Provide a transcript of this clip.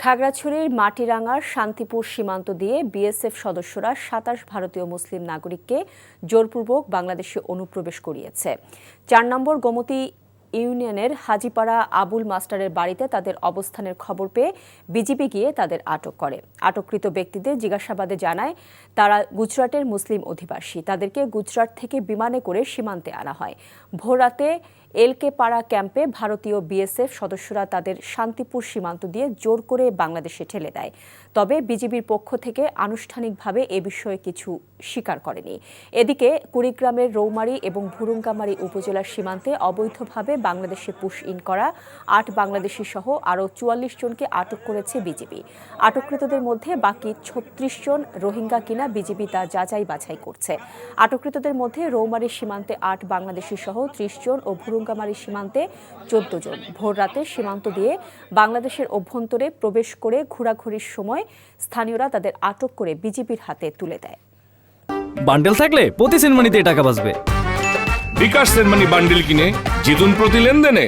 খাগড়াছড়ির মাটিরাঙ্গার শান্তিপুর সীমান্ত দিয়ে বিএসএফ সদস্যরা ২৭ ভারতীয় মুসলিম নাগরিককে জোরপূর্বক বাংলাদেশে অনুপ্রবেশ করিয়েছে। ৪ নম্বর গোমতী ইউনিয়নের হাজিপাড়া আবুল মাস্টারের বাড়িতে তাদের অবস্থানের খবর পেয়ে বিজিবি গিয়ে তাদের আটক করে। আটককৃত ব্যক্তিদের জিজ্ঞাসাবাদে জানায় তারা গুজরাটের মুসলিম অধিবাসী। তাদেরকে গুজরাট থেকে বিমানে করে সীমান্তে আনা হয়। ভোররাতে এলকে পাড়া ক্যাম্পে ভারতীয় বিএসএফ সদস্যরা তাদের শান্তিপুর সীমান্ত দিয়ে জোর করে বাংলাদেশে ঠেলে দেয়। তবে বিজিবির পক্ষ থেকে আনুষ্ঠানিকভাবে এ বিষয়ে কিছু স্বীকার করেনি। এদিকে কুড়িগ্রামের রৌমারী এবং ভুরুঙ্গামারী উপজেলার সীমান্তে অবৈধভাবে বাংলাদেশে পুশ ইন করা ৮ বাংলাদেশি সহ আরও ৪৪ জনকে আটক করেছে বিজিবি। আটককৃতদের মধ্যে বাকি ৩৬ জন রোহিঙ্গা কিনা বিজিবি তা যাচাই বাছাই করছে। আটককৃতদের মধ্যে রৌমারী সীমান্তে ৮ বাংলাদেশি সহ ৩০ জন ও ভুরুঙ্গামারী সীমান্তে ১৪ জন। ভোররাতে সীমান্ত দিয়ে বাংলাদেশের অভ্যন্তরে প্রবেশ করে ঘোরাঘুরির সময় স্থানীয়রা তাদের আটক করে বিজিবির হাতে তুলে দেয়। বান্ডেল থাকলে প্রতি সেনমানিতে টাকা বাঁচবে। বিকাশ সেনমানি বান্ডেল কিনে জিতুন প্রতি লেনদেনে।